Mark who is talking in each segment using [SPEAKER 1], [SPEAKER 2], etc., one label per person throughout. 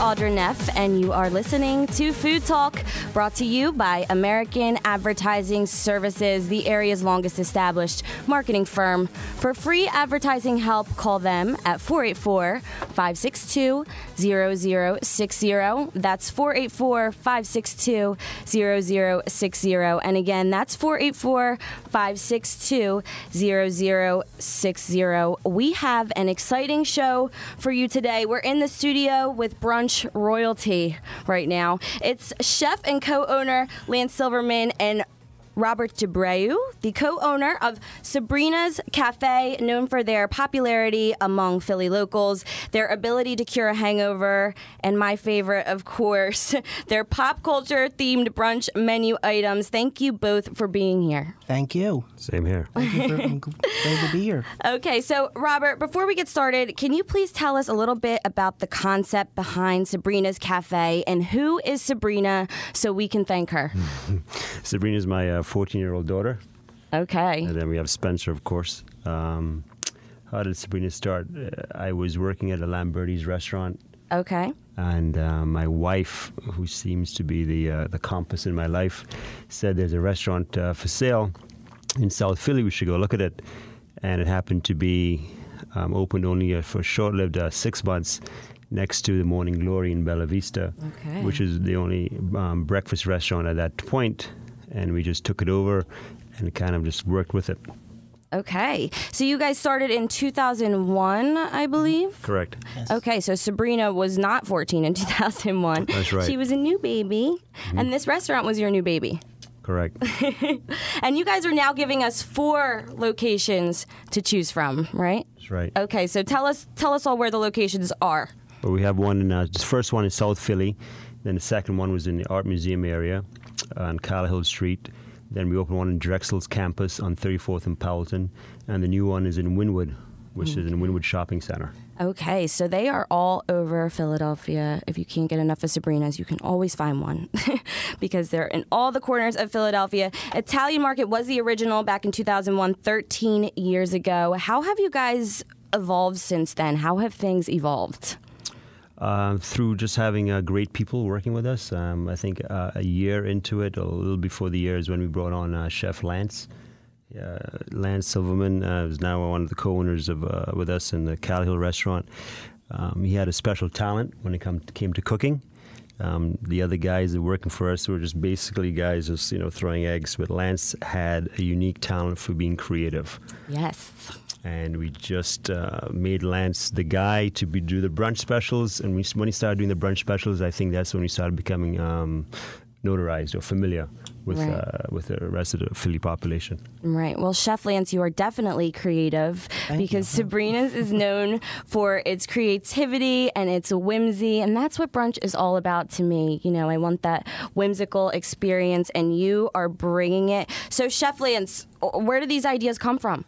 [SPEAKER 1] Audra Neff, and you are listening to Food Talk, brought to you by American Advertising Services, the area's longest established marketing firm. For free advertising help, call them at 484-562-0060. That's 484-562-0060. And again, that's 484-562-0060. We have an exciting show for you today. We're in the studio with Brunch royalty right now. It's chef and co-owner Lance Silverman and Robert Debreu, the co-owner of Sabrina's Café, known for their popularity among Philly locals, their ability to cure a hangover, and my favorite, of course, their pop culture-themed brunch menu items. Thank you both for being here.
[SPEAKER 2] Thank you.
[SPEAKER 3] Same here.
[SPEAKER 2] Thank you. I'm glad to be here.
[SPEAKER 1] Okay, so Robert, before we get started, can you please tell us a little bit about the concept behind Sabrina's Café and who is Sabrina so we can thank her?
[SPEAKER 3] Sabrina's my 14-year-old daughter.
[SPEAKER 1] Okay.
[SPEAKER 3] And then we have Spencer, of course. How did Sabrina start? I was working at a Lamberti's restaurant.
[SPEAKER 1] Okay.
[SPEAKER 3] And my wife, who seems to be the compass in my life, said there's a restaurant for sale in South Philly. We should go look at it. And it happened to be opened only for short-lived 6 months next to the Morning Glory in Bella Vista, which is the only breakfast restaurant at that point. And we just took it over and kind of just worked with it.
[SPEAKER 1] Okay. So you guys started in 2001, I believe?
[SPEAKER 3] Correct.
[SPEAKER 2] Yes.
[SPEAKER 1] Okay, so Sabrina was not 14 in 2001.
[SPEAKER 3] That's right.
[SPEAKER 1] She was a new baby, and this restaurant was your new baby.
[SPEAKER 3] Correct.
[SPEAKER 1] And you guys are now giving us 4 locations to choose from, right?
[SPEAKER 3] That's right.
[SPEAKER 1] Okay, so tell us all where the locations are.
[SPEAKER 3] Well, we have one in the first one in South Philly. Then the second one was in the Art Museum area on Callowhill Street. Then we opened one in Drexel's campus on 34th and Powelton. And the new one is in Wynwood, which is in Wynwood Shopping Center.
[SPEAKER 1] Okay, so they are all over Philadelphia. If you can't get enough of Sabrina's, you can always find one because they're in all the corners of Philadelphia. Italian Market was the original back in 2001, 13 years ago. How have you guys evolved since then? How have things evolved?
[SPEAKER 3] Through just having great people working with us. I think a year into it, or a little before the year, is when we brought on Chef Lance. Lance Silverman is now one of the co-owners of with us in the Callowhill restaurant. He had a special talent when it came to cooking. The other guys that were working for us were just basically guys just throwing eggs, but Lance had a unique talent for being creative.
[SPEAKER 1] Yes.
[SPEAKER 3] And we just made Lance the guy to do the brunch specials. And when he started doing the brunch specials, I think that's when we started becoming notarized or familiar with the rest of the Philly population.
[SPEAKER 1] Right. Well, Chef Lance, you are definitely creative because Sabrina's is known for its creativity and its whimsy, and that's what brunch is all about to me. I want that whimsical experience, and you are bringing it. So, Chef Lance, where do these ideas come from?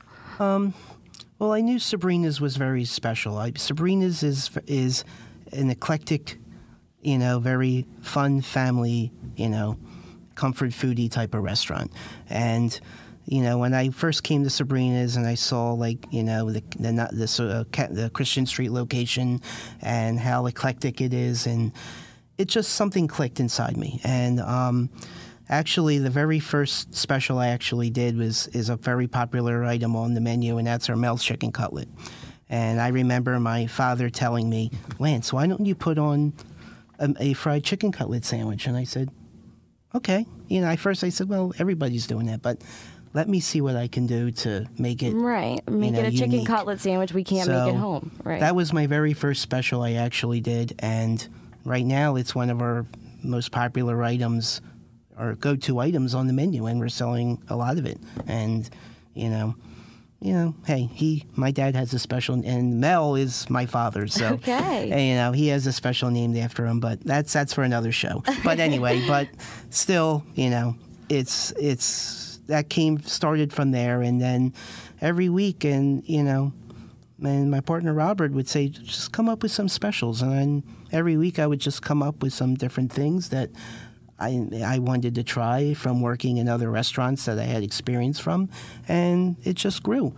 [SPEAKER 2] Well, I knew Sabrina's was very special. Sabrina's is an eclectic, very fun family, comfort foodie type of restaurant. And, when I first came to Sabrina's and I saw the Christian Street location and how eclectic it is, and it just something clicked inside me. And actually, the very first special I actually did is a very popular item on the menu, and that's our Mel's chicken cutlet. And I remember my father telling me, Lance, why don't you put on a fried chicken cutlet sandwich? And I said, okay. At first I said, well, everybody's doing that, but let me see what I can do to make it
[SPEAKER 1] Make it a chicken
[SPEAKER 2] unique.
[SPEAKER 1] Cutlet sandwich we can't make at home. Right.
[SPEAKER 2] That was my very first special I actually did, and right now it's one of our most popular items, our go-to items on the menu, and we're selling a lot of it. And hey, my dad has a special, and Mel is my father, so and, he has a special named after him. But that's for another show. But anyway, but still, it's started from there, and then every week, and my partner Robert would say, just come up with some specials, and then every week I would just come up with some different things that I wanted to try from working in other restaurants that I had experience from, and it just grew.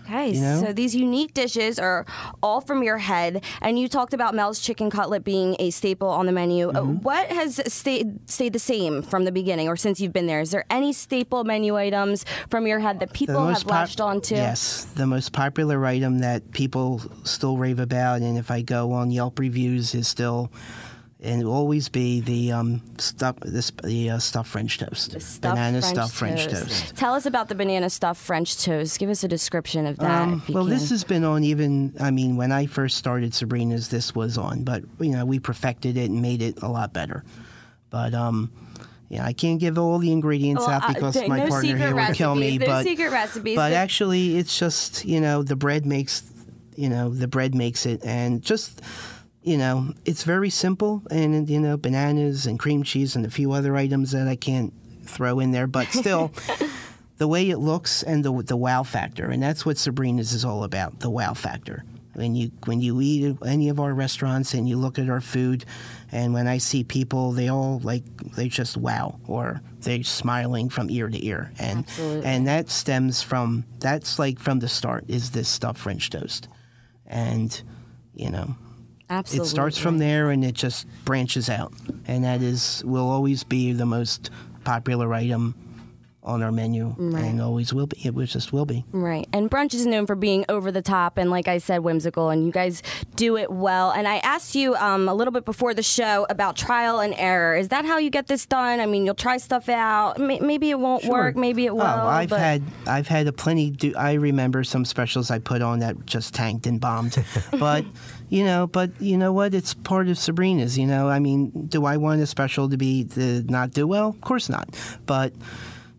[SPEAKER 1] Okay,
[SPEAKER 2] You know?
[SPEAKER 1] so these unique dishes are all from your head, and you talked about Mel's chicken cutlet being a staple on the menu. What has stayed the same from the beginning or since you've been there? Is there any staple menu items from your head that people have latched on to?
[SPEAKER 2] Yes, the most popular item that people still rave about, and if I go on Yelp reviews, is still, and it will always be the stuffed French toast. Banana stuffed French toast.
[SPEAKER 1] Tell us about the banana stuffed French toast. Give us a description of that.
[SPEAKER 2] Well, this has been on when I first started Sabrina's, this was on, but we perfected it and made it a lot better. But I can't give all the ingredients out because my partner here would kill me.
[SPEAKER 1] There's secret recipes.
[SPEAKER 2] But actually, it's just the bread makes it, and just. It's very simple, and bananas and cream cheese and a few other items that I can't throw in there, but still, the way it looks and the wow factor, and that's what Sabrina's is all about, the wow factor. When you eat at any of our restaurants and you look at our food, and when I see people, they just wow, or they're smiling from ear to ear, and that stems from from the start is this stuffed French toast, and
[SPEAKER 1] Absolutely.
[SPEAKER 2] It starts from there and it just branches out. And that will always be the most popular item on our menu, and always will be. It just will be.
[SPEAKER 1] Right. And Brunch is known for being over the top and, like I said, whimsical, and you guys do it well. And I asked you a little bit before the show about trial and error. Is that how you get this done? I mean, you'll try stuff out. Maybe it won't work. Maybe it will.
[SPEAKER 2] I've had a plenty. I remember some specials I put on that just tanked and bombed. But you know what? It's part of Sabrina's. I mean, do I want a special to not do well? Of course not. But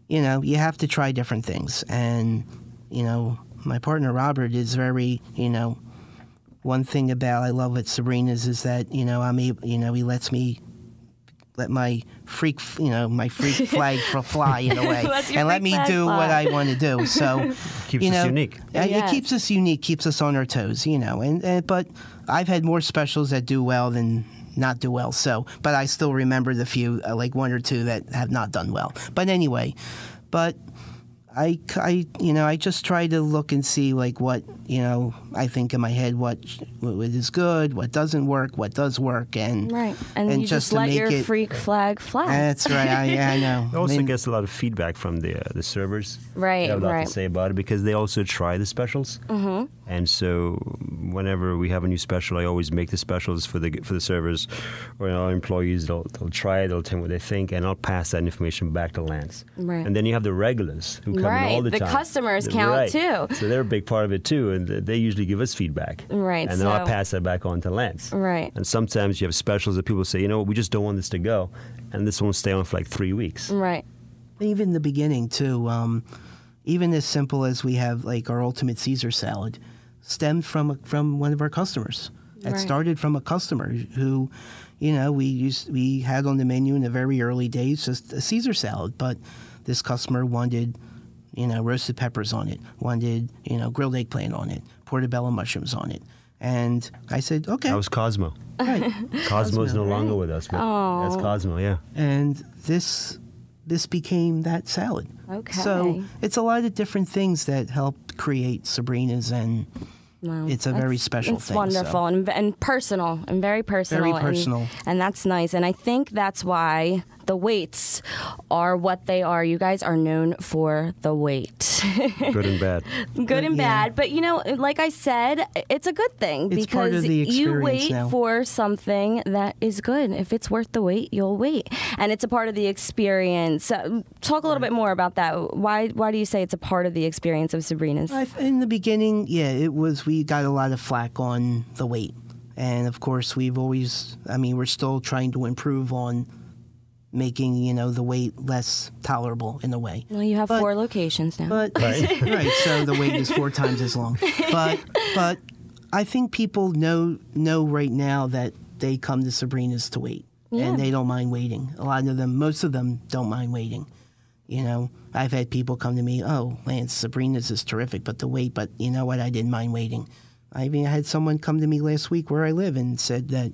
[SPEAKER 2] you have to try different things. And, my partner Robert is very, one thing I love at Sabrina's is that, I'm able, he lets me let my freak flag fly in a way, and let me do what I want to do. So
[SPEAKER 3] keeps us unique.
[SPEAKER 2] It keeps us unique, keeps us on our toes. But I've had more specials that do well than not do well. So, but I still remember the few, like one or two that have not done well. But anyway, I just try to look and see what I think in my head what is good, what doesn't work, what does work, and
[SPEAKER 1] you just let your freak flag fly.
[SPEAKER 2] That's right. I know.
[SPEAKER 3] It also gets a lot of feedback from the servers.
[SPEAKER 1] Right.
[SPEAKER 3] They have a lot to say about it because they also try the specials. Mm-hmm. And so whenever we have a new special, I always make the specials for the servers or our employees. They'll try it. They'll tell me what they think, and I'll pass that information back to Lance. Right. And then you have the regulars who come in all the time.
[SPEAKER 1] The customers count too.
[SPEAKER 3] So they're a big part of it too, and they usually give us feedback.
[SPEAKER 1] Right.
[SPEAKER 3] And then I'll pass that back on to Lance.
[SPEAKER 1] Right.
[SPEAKER 3] And sometimes you have specials that people say, we just don't want this to go, and this won't stay on for like 3 weeks.
[SPEAKER 1] Right.
[SPEAKER 2] Even in the beginning too, even as simple as we have like our ultimate Caesar salad, stemmed from one of our customers. It started from a customer who, we had on the menu in the very early days just a Caesar salad, but this customer wanted, roasted peppers on it, wanted, grilled eggplant on it, portobello mushrooms on it. And I said, okay.
[SPEAKER 3] That was Cosmo.
[SPEAKER 2] Right.
[SPEAKER 3] Cosmo's no longer with us, but that's Cosmo, yeah.
[SPEAKER 2] And this became that salad.
[SPEAKER 1] Okay.
[SPEAKER 2] So it's a lot of different things that help create Sabrina's, and it's a very special thing.
[SPEAKER 1] It's wonderful and personal, and very personal.
[SPEAKER 2] Very personal.
[SPEAKER 1] And that's nice. And I think that's why the waits are what they are. You guys are known for the wait.
[SPEAKER 3] Good and bad.
[SPEAKER 1] Good and bad. But, like I said, it's a good thing
[SPEAKER 2] it's
[SPEAKER 1] because
[SPEAKER 2] part of the
[SPEAKER 1] you wait
[SPEAKER 2] now.
[SPEAKER 1] for something that is good. If it's worth the wait, you'll wait. And it's a part of the experience. Talk a little bit more about that. Why do you say it's a part of the experience of Sabrina's?
[SPEAKER 2] In the beginning, we got a lot of flack on the wait. And, of course, we're still trying to improve on making, the wait less tolerable in a way.
[SPEAKER 1] Well, you have 4 locations now.
[SPEAKER 2] Right, so the wait is 4 times as long. But I think people know right now that they come to Sabrina's to wait, and they don't mind waiting. Most of them don't mind waiting. I've had people come to me, oh, Lance, Sabrina's is terrific, but the wait, but you know what, I didn't mind waiting. I had someone come to me last week where I live and said that,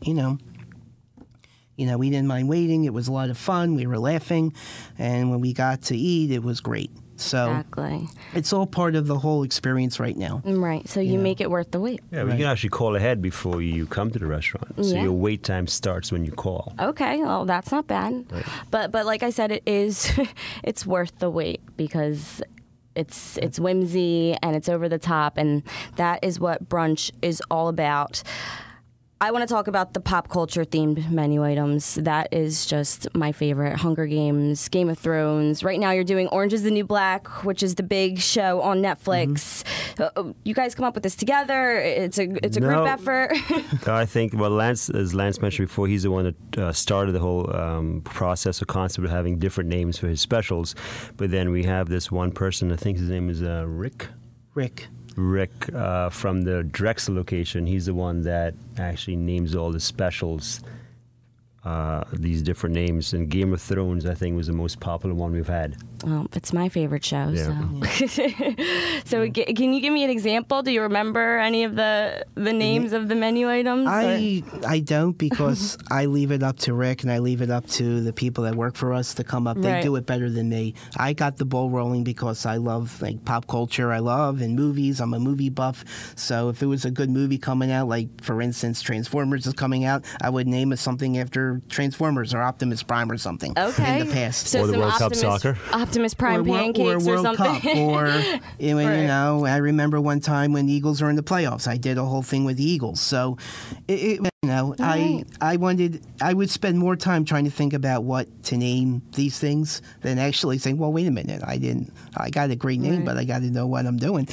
[SPEAKER 2] we didn't mind waiting. It was a lot of fun. We were laughing. And when we got to eat, it was great. So
[SPEAKER 1] exactly.
[SPEAKER 2] It's all part of the whole experience right now.
[SPEAKER 1] Right. So you make it worth the wait.
[SPEAKER 3] Yeah, you can actually call ahead before you come to the restaurant. So your wait time starts when you call.
[SPEAKER 1] Okay, well, that's not bad. Right. But like I said, it is it's worth the wait because it's whimsy and it's over the top, and that is what brunch is all about. I want to talk about the pop culture themed menu items. That is just my favorite. Hunger Games, Game of Thrones. Right now you're doing Orange is the New Black, which is the big show on Netflix. Mm-hmm. You guys come up with this together? It's a group effort?
[SPEAKER 3] I think, well, Lance, as Lance mentioned before, he's the one that started the whole process or concept of having different names for his specials. But then we have this one person, I think his name is Rick, from the Drexel location. He's the one that actually names all the specials, these different names. And Game of Thrones, I think, was the most popular one we've had.
[SPEAKER 1] Well, it's my favorite show.
[SPEAKER 3] Yeah.
[SPEAKER 1] So can you give me an example? Do you remember any of the names of the menu items?
[SPEAKER 2] I don't, because I leave it up to Rick and I leave it up to the people that work for us to come up. They do it better than me. I got the ball rolling because I love pop culture. I love and movies. I'm a movie buff. So if it was a good movie coming out, like for instance Transformers is coming out, I would name it something after Transformers or Optimus Prime or something.
[SPEAKER 1] Okay.
[SPEAKER 2] In the past.
[SPEAKER 1] So
[SPEAKER 3] or the World Cup soccer.
[SPEAKER 1] Optimus Prime pancakes
[SPEAKER 2] or World
[SPEAKER 1] something.
[SPEAKER 2] Cup, or I remember one time when the Eagles were in the playoffs, I did a whole thing with the Eagles. So, I would spend more time trying to think about what to name these things than actually saying, well, wait a minute, I got a great name, but I got to know what I'm doing.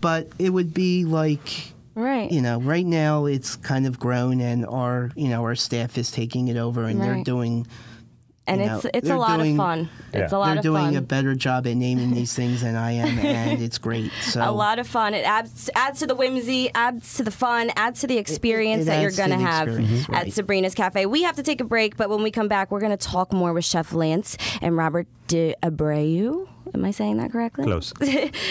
[SPEAKER 2] But it would be like.
[SPEAKER 1] Right.
[SPEAKER 2] Right now it's kind of grown, and our staff is taking it over, and they're doing.
[SPEAKER 1] And it's a lot of fun.
[SPEAKER 3] Yeah.
[SPEAKER 1] It's a lot of fun.
[SPEAKER 2] They're doing a better job at naming these things than I am, and it's great. So
[SPEAKER 1] a lot of fun. It adds to the whimsy, adds to the fun, adds to the experience that you're going to have at Sabrina's Cafe. We have to take a break, but when we come back, we're going to talk more with Chef Lance and Robert D'Abreu. Am I saying that correctly?
[SPEAKER 3] Close.
[SPEAKER 1] D'Abreu,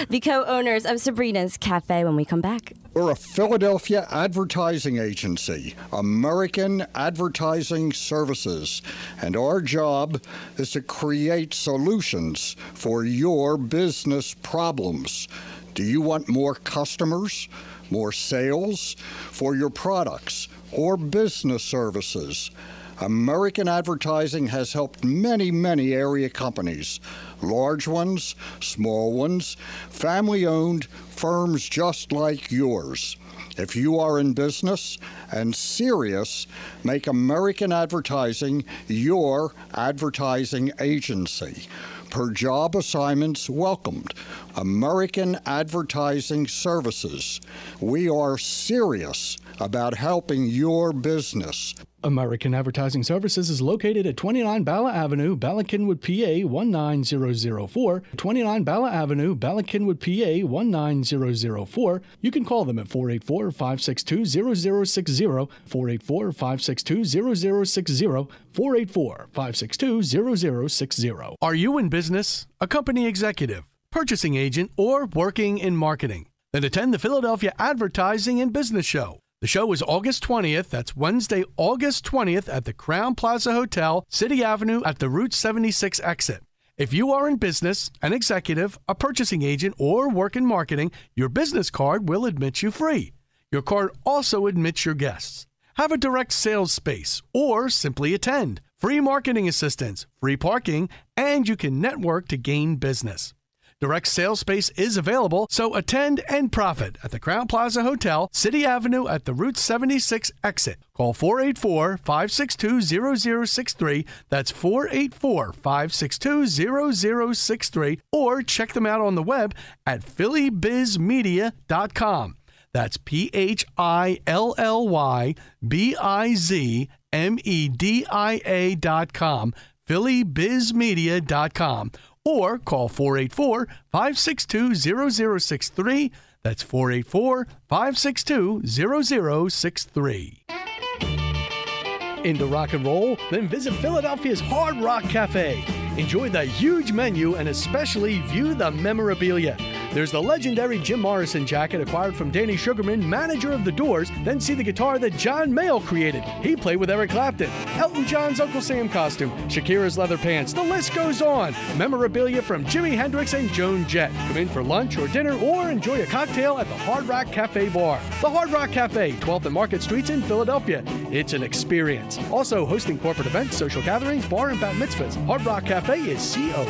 [SPEAKER 1] the co-owners of Sabrina's Cafe, when we come back.
[SPEAKER 4] We're a Philadelphia advertising agency, American Advertising Services, and our job is to create solutions for your business problems. Do you want more customers, more sales for your products or business services? American Advertising has helped many, many area companies, large ones, small ones, family-owned firms just like yours. If you are in business and serious, make American Advertising your advertising agency. Per job assignments welcomed. American Advertising Services. We are serious about helping your business.
[SPEAKER 5] American Advertising Services is located at 29 Bala Avenue, Bala Cynwyd, PA 19004. 29 Bala Avenue, Bala Cynwyd, PA 19004. You can call them at 484-562-0060, 484-562-0060, 484-562-0060. Are you in business, a company executive, purchasing agent, or working in marketing? Then attend the Philadelphia Advertising and Business Show. The show is August 20th. That's Wednesday, August 20th at the Crown Plaza Hotel, City Avenue at the Route 76 exit. If you are in business, an executive, a purchasing agent, or work in marketing, your business card will admit you free. Your card also admits your guests. Have a direct sales space or simply attend. Free marketing assistance, free parking, and you can network to gain business. Direct sales space is available, so attend and profit at the Crown Plaza Hotel, City Avenue at the Route 76 exit. Call 484-562-0063. That's 484-562-0063. Or check them out on the web at phillybizmedia.com. That's PHILLYBIZMEDIA.com. phillybizmedia.com. Or call 484-562-0063. That's 484-562-0063. Into rock and roll? Then visit Philadelphia's Hard Rock Cafe. Enjoy the huge menu and especially view the memorabilia. There's the legendary Jim Morrison jacket acquired from Danny Sugarman, manager of The Doors. Then see the guitar that John Mayall created. He played with Eric Clapton. Elton John's Uncle Sam costume, Shakira's leather pants. The list goes on. Memorabilia from Jimi Hendrix and Joan Jett. Come in for lunch or dinner or enjoy a cocktail at the Hard Rock Cafe Bar. The Hard Rock Cafe, 12th and Market Streets in Philadelphia. It's an experience. Also hosting corporate events, social gatherings, bar and bat mitzvahs. Hard Rock Cafe is COOL,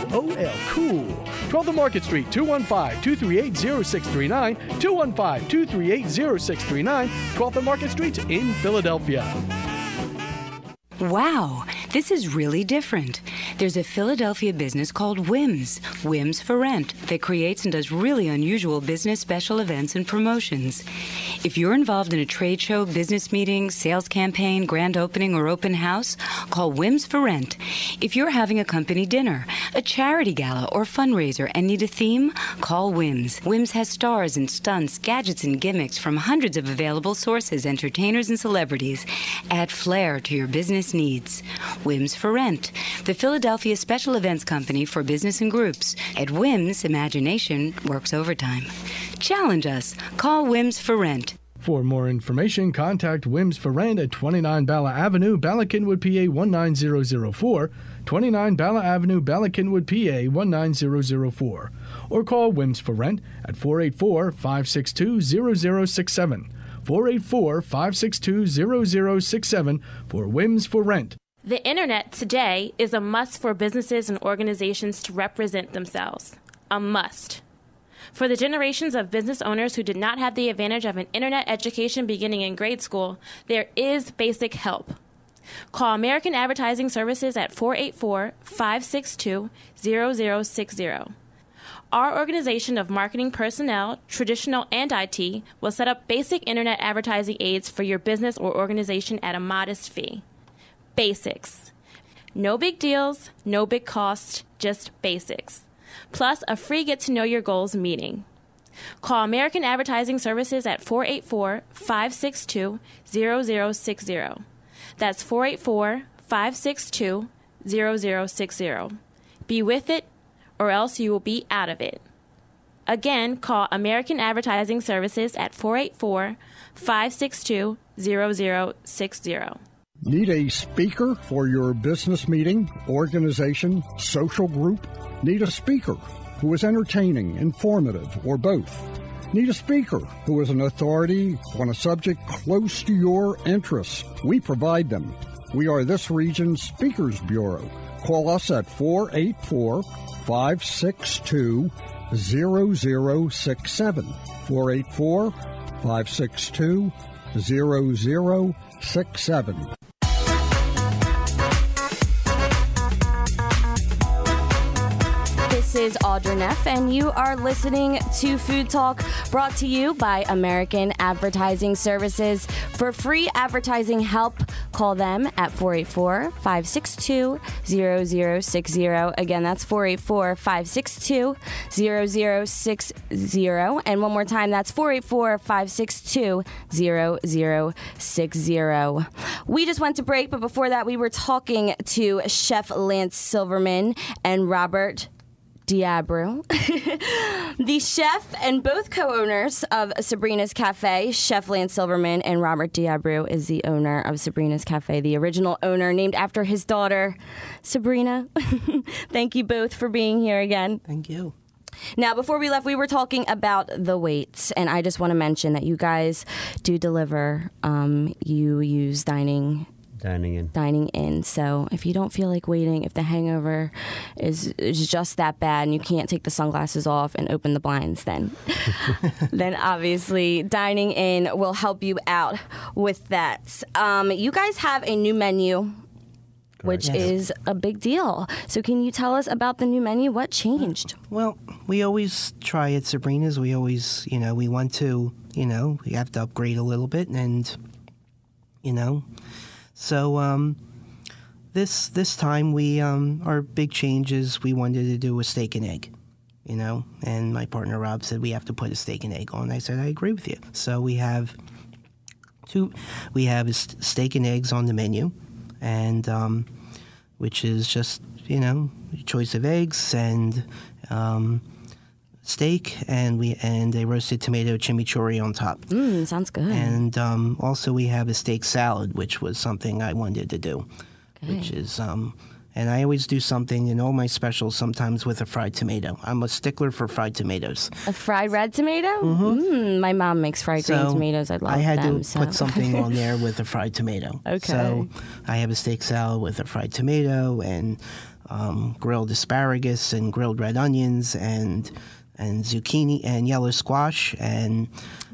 [SPEAKER 5] cool. 12th and Market Street, 215-238-0639, 215-238-0639, 12th and Market Street in Philadelphia.
[SPEAKER 6] Wow, this is really different. There's a Philadelphia business called Whims, Whims for Rent, that creates and does really unusual business special events and promotions. If you're involved in a trade show, business meeting, sales campaign, grand opening, or open house, call Whims for Rent. If you're having a company dinner, a charity gala, or fundraiser and need a theme, call Whims. Whims has stars and stunts, gadgets and gimmicks from hundreds of available sources, entertainers and celebrities. Add flair to your business needs. Whims for Rent, the Philadelphia special events company for business and groups. At Whims, imagination works overtime. Challenge us. Call Whims for Rent.
[SPEAKER 5] For more information, contact Whims for Rent at 29 Bala Avenue, Bala Cynwyd, PA 19004, 29 Bala Avenue, Bala Cynwyd, PA 19004, or call Whims for Rent at 484-562-0067. 484-562-0067 for Whims for Rent.
[SPEAKER 7] The Internet today is a must for businesses and organizations to represent themselves. A must. For the generations of business owners who did not have the advantage of an Internet education beginning in grade school, there is basic help. Call American Advertising Services at 484-562-0060. Our organization of marketing personnel, traditional and IT, will set up basic Internet advertising aids for your business or organization at a modest fee. Basics. No big deals, no big costs, just basics. Plus a free get-to-know-your-goals meeting. Call American Advertising Services at 484-562-0060. That's 484-562-0060. Be with it, or else you will be out of it. Again, call American Advertising Services at 484-562-0060.
[SPEAKER 4] Need a speaker for your business meeting, organization, social group? Need a speaker who is entertaining, informative, or both? Need a speaker who is an authority on a subject close to your interests? We provide them. We are this region's Speakers Bureau. Call us at 484-562-0067. 484-562-0067.
[SPEAKER 1] This is Audra Neff, and you are listening to Food Talk, brought to you by American Advertising Services. For free advertising help, call them at 484-562-0060. Again, that's 484-562-0060. And one more time, that's 484-562-0060. We just went to break, but before that, we were talking to Chef Lance Silverman and Robert Diabru, the chef and both co-owners of Sabrina's Café. Chef Lance Silverman and Robert Diabru is the owner of Sabrina's Café, the original owner, named after his daughter, Sabrina. Thank you both for being here again.
[SPEAKER 2] Thank you.
[SPEAKER 1] Now, before we left, we were talking about the waits, and I just want to mention that you guys do deliver. You use dining in. So if you don't feel like waiting, if the hangover is just that bad and you can't take the sunglasses off and open the blinds, then obviously dining in will help you out with that. You guys have a new menu, which is a big deal. So can you tell us about the new menu? What changed?
[SPEAKER 2] Well, we always try at Sabrina's. We always, we want to, we have to upgrade a little bit, and, So this time we our big change is we wanted to do a steak and egg, and my partner Rob said we have to put a steak and egg on. I said I agree with you. So we have steak and eggs on the menu, and which is just choice of eggs and steak, and a roasted tomato chimichurri on top.
[SPEAKER 1] Sounds good.
[SPEAKER 2] And also we have a steak salad, which was something I wanted to do, which is and I always do something in all my specials, sometimes with a fried tomato. I'm a stickler for fried tomatoes.
[SPEAKER 1] A fried red tomato? My mom makes fried green tomatoes. I love them.
[SPEAKER 2] I had to put something on there with a fried tomato.
[SPEAKER 1] Okay.
[SPEAKER 2] So I have a steak salad with a fried tomato and grilled asparagus and grilled red onions and zucchini and yellow squash and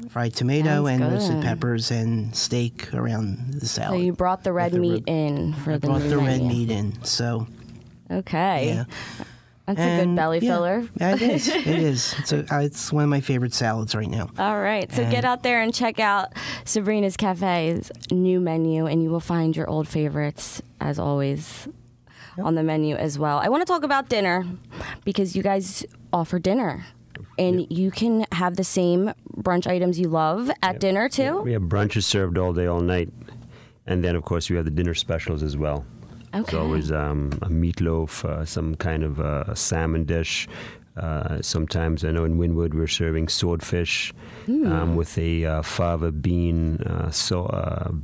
[SPEAKER 2] fried tomato and roasted peppers and steak around the salad.
[SPEAKER 1] So you brought the red meat in for the new menu.
[SPEAKER 2] I brought the red meat in, so...
[SPEAKER 1] Okay.
[SPEAKER 2] Yeah.
[SPEAKER 1] That's a good belly filler.
[SPEAKER 2] Yeah, it is. It is. It's one of my favorite salads right now.
[SPEAKER 1] All right. So get out there and check out Sabrina's Cafe's new menu, and you will find your old favorites, as always, on the menu as well. I want to talk about dinner because you guys offer dinner. And you can have the same brunch items you love at dinner, too?
[SPEAKER 3] Yeah, we have brunches served all day, all night. And then, of course, we have the dinner specials as well.
[SPEAKER 1] Okay.
[SPEAKER 3] It's always a meatloaf, some kind of a salmon dish. Sometimes, I know in Wynwood, we're serving swordfish with a fava bean on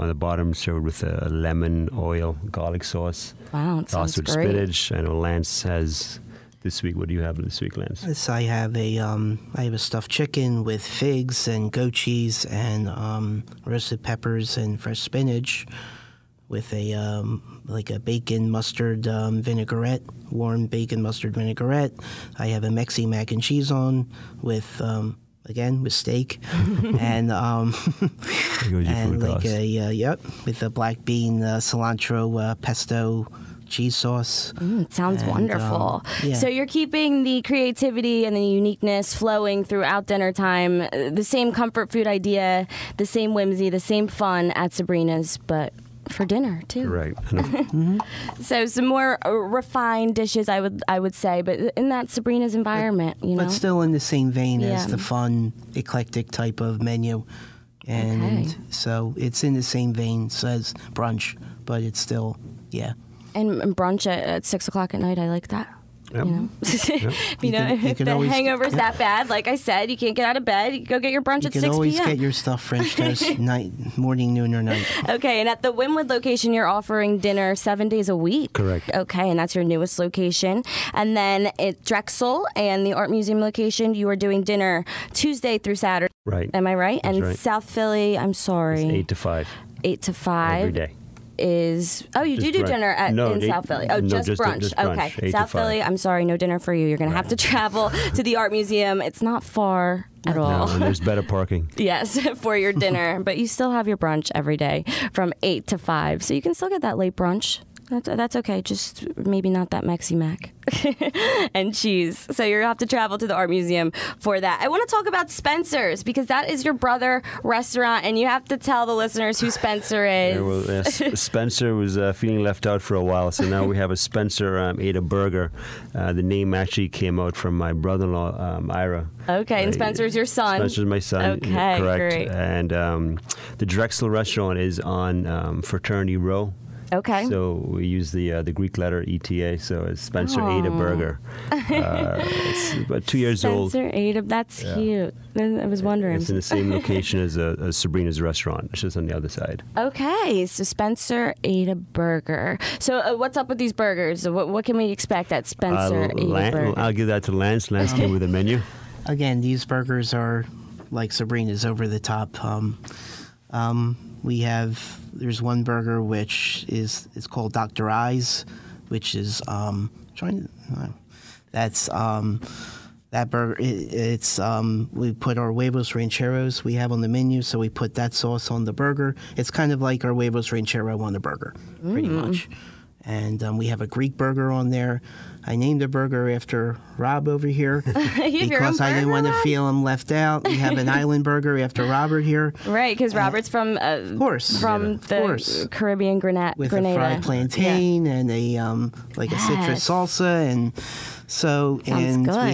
[SPEAKER 3] the bottom, served with a lemon, oil, garlic sauce.
[SPEAKER 1] Wow, it sounds
[SPEAKER 3] with
[SPEAKER 1] great.
[SPEAKER 3] spinach. I know Lance has... This week, what do you have this week, Lance?
[SPEAKER 2] Yes, I have a stuffed chicken with figs and goat cheese and roasted peppers and fresh spinach, with a bacon mustard vinaigrette, warm bacon mustard vinaigrette. I have a Mexi mac and cheese on with with steak and with a black bean cilantro pesto cheese sauce.
[SPEAKER 1] It sounds wonderful.
[SPEAKER 2] Yeah.
[SPEAKER 1] So you're keeping the creativity and the uniqueness flowing throughout dinner time, the same comfort food idea, the same whimsy, the same fun at Sabrina's, but for dinner too.
[SPEAKER 3] Right.
[SPEAKER 1] So some more refined dishes, I would say, but in that Sabrina's environment,
[SPEAKER 2] but still in the same vein as the fun, eclectic type of menu. And so it's in the same vein as brunch, but it's still,
[SPEAKER 1] And brunch at 6 o'clock at night, I like that.
[SPEAKER 3] Yep.
[SPEAKER 1] If the hangover's that bad, like I said, you can't get out of bed, you go get your brunch at 6 p.m.
[SPEAKER 2] You can always get your stuffed French toast morning, noon, or night.
[SPEAKER 1] Okay, and at the Wynwood location, you're offering dinner 7 days a week.
[SPEAKER 3] Correct.
[SPEAKER 1] Okay, and that's your newest location. And then at Drexel and the Art Museum location, you are doing dinner Tuesday through Saturday.
[SPEAKER 3] Right.
[SPEAKER 1] Am I right?
[SPEAKER 3] That's
[SPEAKER 1] and
[SPEAKER 3] right.
[SPEAKER 1] South Philly, I'm sorry.
[SPEAKER 3] It's 8 to 5.
[SPEAKER 1] 8 to 5.
[SPEAKER 3] Every day.
[SPEAKER 1] You do dinner in South Philly. Just brunch.
[SPEAKER 3] Just brunch.
[SPEAKER 1] Okay. South Philly, I'm sorry, no dinner for you. You're going to have to travel to the Art Museum. It's not far at all.
[SPEAKER 3] No, and there's better parking.
[SPEAKER 1] Yes, for your dinner. But you still have your brunch every day from 8 to 5. So you can still get that late brunch. That's okay. Just maybe not that Mexi Mac and cheese. So you'll have to travel to the Art Museum for that. I want to talk about Spencer's because that is your brother restaurant, and you have to tell the listeners who Spencer is.
[SPEAKER 3] Spencer was feeling left out for a while, so now we have a Spencer ate a burger. The name actually came out from my brother-in-law, Ira.
[SPEAKER 1] Okay, and Spencer's your son.
[SPEAKER 3] Spencer's my son.
[SPEAKER 1] Okay,
[SPEAKER 3] correct.
[SPEAKER 1] great.
[SPEAKER 3] And the Drexel restaurant is on Fraternity Row.
[SPEAKER 1] Okay.
[SPEAKER 3] So we use the Greek letter ETA, so it's Spencer ate a burger. It's about 2 years old.
[SPEAKER 1] Spencer ate a, that's cute. I was wondering.
[SPEAKER 3] It's in the same location as Sabrina's restaurant. It's just on the other side.
[SPEAKER 1] Okay, so Spencer ate a burger. So what's up with these burgers? What can we expect at Spencer ate a burger?
[SPEAKER 3] I'll give that to Lance. Lance came with the menu.
[SPEAKER 2] Again, these burgers are like Sabrina's, over the top. There's one burger which it's called Dr. Eyes, which is that burger. We put our huevos rancheros we have on the menu, so we put that sauce on the burger. It's kind of like our huevos ranchero on the burger, pretty much. And we have a Greek burger on there. I named the burger after Rob over here because I didn't want to feel him left out. We have an island burger after Robert here.
[SPEAKER 1] Right, because Robert's from the Caribbean Grenada.
[SPEAKER 2] With a fried plantain and a citrus salsa. And so we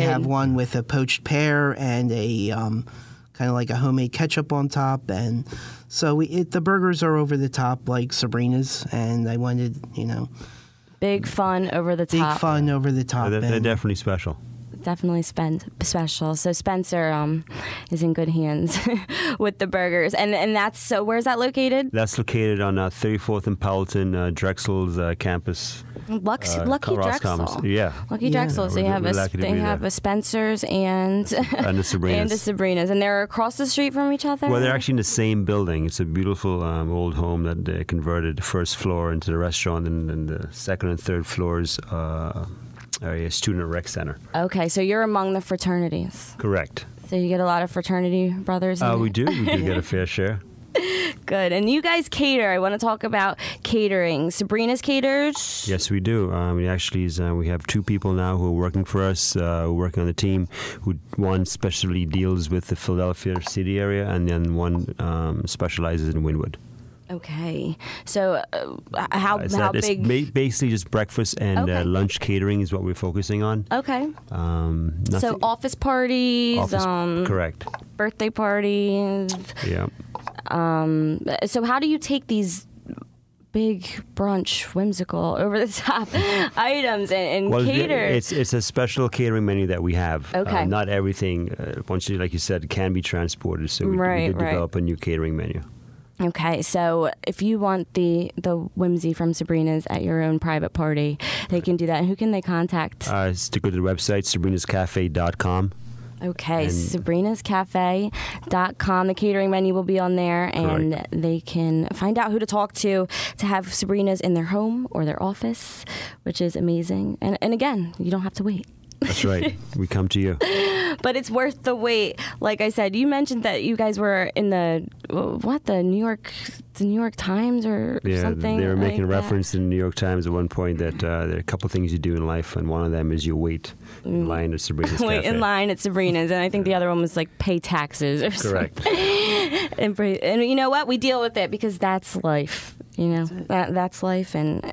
[SPEAKER 2] have one with a poached pear and a kind of like a homemade ketchup on top. And so the burgers are over the top like Sabrina's, and I wanted,
[SPEAKER 1] Big fun over the top.
[SPEAKER 3] They're definitely special.
[SPEAKER 1] definitely special. So Spencer is in good hands with the burgers. And that's, so where's that located?
[SPEAKER 3] That's located on 34th and Powelton, Drexel's campus.
[SPEAKER 1] Lucky
[SPEAKER 3] Roscom's.
[SPEAKER 1] Drexel.
[SPEAKER 3] Yeah.
[SPEAKER 1] Lucky Drexel. So they have a Spencer's and
[SPEAKER 3] a Sabrina's.
[SPEAKER 1] And a Sabrina's. And they're across the street from each other?
[SPEAKER 3] Well, they're actually in the same building. It's a beautiful old home that they converted the first floor into the restaurant, and the second and third floors are a student rec center.
[SPEAKER 1] Okay, so you're among the fraternities.
[SPEAKER 3] Correct.
[SPEAKER 1] So you get a lot of fraternity brothers?
[SPEAKER 3] We do. We do get a fair share.
[SPEAKER 1] Good. And you guys cater. I want to talk about catering. Sabrina's caters?
[SPEAKER 3] Yes, we do. We have 2 people now who are working for us, working on the team, who one specially deals with the Philadelphia city area, and then one specializes in Wynwood.
[SPEAKER 1] Okay. So how big?
[SPEAKER 3] It's basically just breakfast and lunch catering is what we're focusing on.
[SPEAKER 1] Okay. So office parties?
[SPEAKER 3] Correct.
[SPEAKER 1] Birthday parties?
[SPEAKER 3] Yeah.
[SPEAKER 1] So how do you take these big brunch, whimsical, over-the-top items and cater?
[SPEAKER 3] It's a special catering menu that we have.
[SPEAKER 1] Okay.
[SPEAKER 3] Not everything, like you said, can be transported, so we did develop a new catering menu.
[SPEAKER 1] Okay, so if you want the whimsy from Sabrina's at your own private party, they can do that. And who can they contact?
[SPEAKER 3] It's to go to the website, sabrinascafe.com.
[SPEAKER 1] Okay, sabrinascafe.com. The catering menu will be on there, and
[SPEAKER 3] Correct.
[SPEAKER 1] they can find out who to talk to have Sabrina's in their home or their office, which is amazing. And again, you don't have to wait.
[SPEAKER 3] That's right. We come to you.
[SPEAKER 1] But it's worth the wait. Like I said, you mentioned that you guys were in the New York Times or something.
[SPEAKER 3] They were making a
[SPEAKER 1] like
[SPEAKER 3] reference in the New York Times at one point that there are a couple things you do in life, and one of them is you wait in line at Sabrina's
[SPEAKER 1] Wait
[SPEAKER 3] Cafe.
[SPEAKER 1] in line at Sabrina's, and I think the other one was like pay taxes or
[SPEAKER 3] Correct.
[SPEAKER 1] something. And you know what? We deal with it because that's life. You know, that's life, and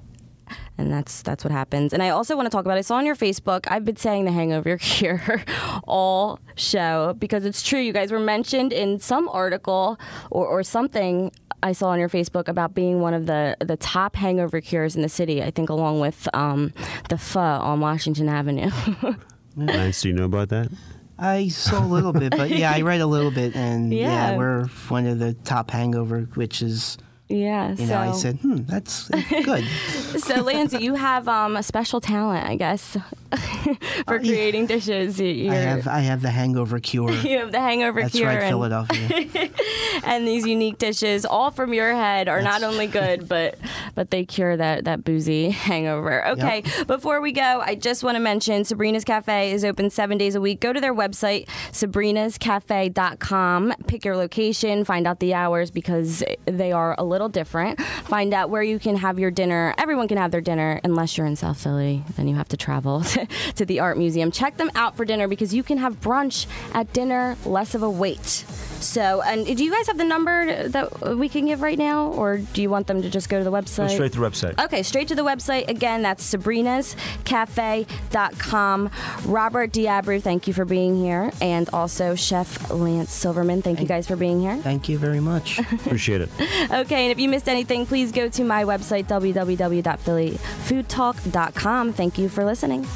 [SPEAKER 1] that's what happens. And I also want to talk about, I saw on your Facebook, I've been saying the hangover cure all show, because it's true. You guys were mentioned in some article or something I saw on your Facebook about being one of the top hangover cures in the city, I think along with the pho on Washington Avenue.
[SPEAKER 3] Lance, do you know about that?
[SPEAKER 2] I saw a little bit, but I read a little bit, and
[SPEAKER 1] Yeah.
[SPEAKER 2] we're one of the top hangover, which is...
[SPEAKER 1] Yeah,
[SPEAKER 2] I said, that's good.
[SPEAKER 1] So, Lance, you have a special talent, I guess, for creating dishes.
[SPEAKER 2] I have the hangover cure.
[SPEAKER 1] You have the hangover
[SPEAKER 2] That's
[SPEAKER 1] cure.
[SPEAKER 2] That's right, Philadelphia.
[SPEAKER 1] And these unique dishes, all from your head, are not only good, but they cure that boozy hangover. Okay, Before we go, I just want to mention Sabrina's Cafe is open 7 days a week. Go to their website, sabrinascafe.com. Pick your location, find out the hours, because they are a little different. Find out where you can have your dinner. Everyone can have their dinner unless you're in South Philly. Then you have to travel to the art museum. Check them out for dinner, because you can have brunch at dinner, less of a wait. So, and do you guys have the number that we can give right now, or do you want them to just go to the website?
[SPEAKER 3] Go straight to the website.
[SPEAKER 1] Okay, straight to the website. Again, that's sabrinascafe.com. Robert Diabru, thank you for being here. And also Chef Lance Silverman, thank you guys for being here.
[SPEAKER 2] Thank you very much.
[SPEAKER 3] Appreciate it.
[SPEAKER 1] Okay, and if you missed anything, please go to my website, www.phillyfoodtalk.com. Thank you for listening.